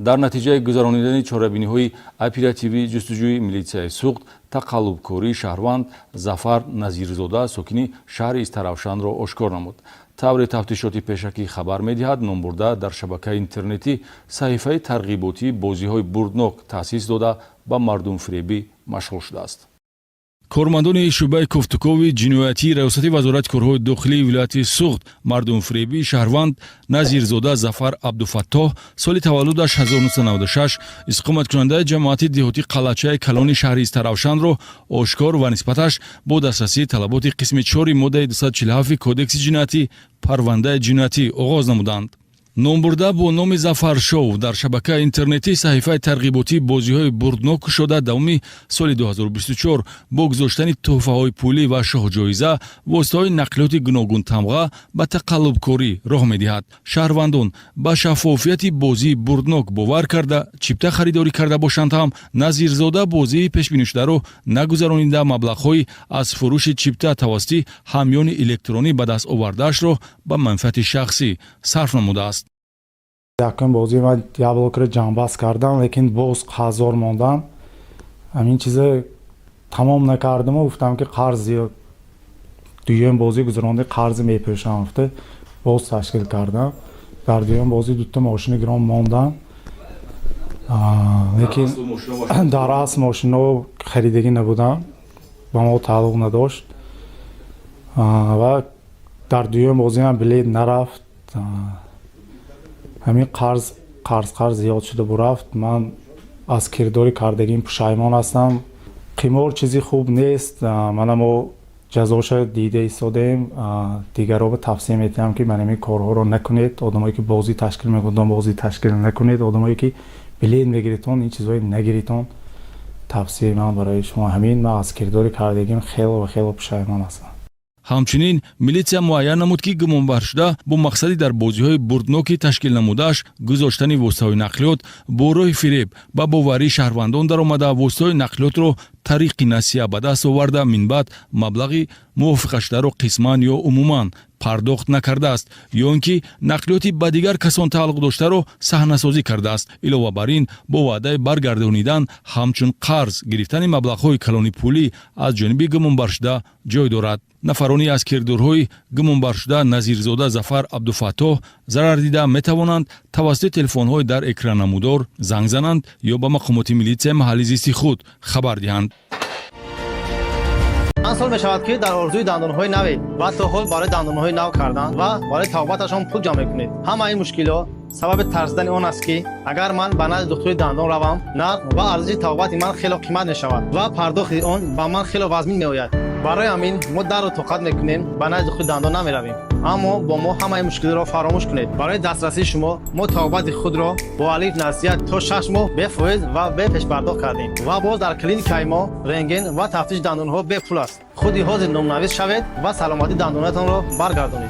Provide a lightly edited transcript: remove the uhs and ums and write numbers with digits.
дар натиҷаи гузаронидани чорабиниҳои оперативии ҷустуҷӯи милитсияи суғд тақаллубкории шаҳрванд Зафар Назирзода сокини шаҳри Истаравшанро ошкор намуд. таври тафтишоти пешакӣ хабар медиҳад, номбурда дар шабакаи интернетӣ саҳифаи тарғиботии бозиҳои бурднок таъсис дода ба мардумфиребӣ машғул шудааст. кормандони шӯъбаи Кофтукови ҷиноятии раёсати вазорати корҳои дохилии вилояти Суғд мардумфиребии шаҳрванд Назирзода Зафар Абдуфаттоҳ соли таваллудаш 1996 иstiqomatkунандаи ҷамоати деҳотӣ қалачаи калони шаҳри Истаравшанро ошкор ва нисбаташ бо дастрасии талаботи қисми 4 моддаи 247 кодекси ҷиноятӣ парвандаи ҷиноятӣ оғоз намуданд. номбурда бо номи Зафар Шоу дар шабакаи интернетӣ саҳифаи тарғиботии бозиҳои бурднок кушода давоми соли 2024 бо гузоштани тӯҳфаҳои пулӣ ва шоҳҷоиза воситаҳои нақлиёти гуногун тамға ба тақаллубкорӣ роҳ медиҳад. шаҳрвандон ба шаффофияти бозии бурднок бовар карда чипта харидорӣ карда бошанд ҳам Назирзода бозии пешбинишударо нагузаронида маблағҳои аз фурӯши чипта тавассути ҳамёни электронӣ ба даст овардаашро ба манфиати шахсӣ сарф намудааст. Якин бозӣ ман яблокро ҷамъбаст кардам, лекин боз қарзор мондам. Ҳамин чиза тамом накардам, гуфтам ки қарз зиёд дуюм бозӣ гузаронда қарз мепӯшам, гуфта боз ташкил кардам. Дар дуюм бозӣ дута мошини гиром мондам. Лекин дар асл мошино харидагӣ набудам, ба мо тааллуқ надошт. Ва дар дуюм бозӣ ҳам билет нарафт. ҳамин қарз зиёд шуда бурафт. Ман аз кирдори кардагим пушаймон ҳастам. қимор чизи хуб нест. мана мо ҷазоша дида истодаем. дигаро тавсия метиҳам ки ман ҳамин корҳоро накунед. одамое ки бозӣ ташкил мекунанд бозӣ ташкил накунед. одамое ки билет мегиритон ин чизҳои нагиритон. тавсияи ман барои шумо ҳамин. ман аз кирдори кардагим хело ва хело пушаймон ҳастам. ҳамчунин милитсия муайян намуд ки гумонбаршуда бо мақсади дар бозиҳои бурдноки ташкил намудааш гузоштани воситаҳои нақлиёт бо роҳи фиреб ба боварии шаҳрвандон даромада воситаҳои нақлиётро тариқи насия ба даст оварда минбаъд маблағи мувофиқашударо қисман ё умуман пардохт накардааст ё ин ки нақлиёти ба дигар касон тааллуқ доштаро саҳнасозӣ кардааст. илова бар ин бо ваъдаи баргардонидан ҳамчун қарз гирифтани маблағҳои калони пулӣ аз ҷониби гумонбаршуда ҷой дорад. нафарони аз кирдорҳои гумонбаршуда Назирзода Зафар Абдуфаттоҳ зарар дида метавонанд тавассути телефонҳои дар экраннамудор занг зананд ё ба мақомоти милитсияи маҳаллии зисти худ хабар диҳанд. چند سال می شود که در آرزوی دندانهای نوید و تا حال برای دندانهای نو کردن و برای توبتشان پول جمع کنید. همه این مشکلات سبب ترسیدن آن است که اگر من به نزد دکتر دندان روم نرخ و ارزش توبت من خیلی قیمت می شود و پرداخت آن به من خیلی وزمین می آید. برای همین ما در رو طاقت میکنیم به نزد دکتر دندان نمی رویم. اما با ما همه این مشکلات را فراموش کنید. برای دسترسی شما ما توبت خود را با الف نصیحت تا 6 ماه به فایز و به پیش پرداخت کردیم و باز در کلینیک ما رنگن و تفتیش دندانها به پول است. خودی حاضر نام‌نویس شوید و سلامتی دندانتان را برگردانید.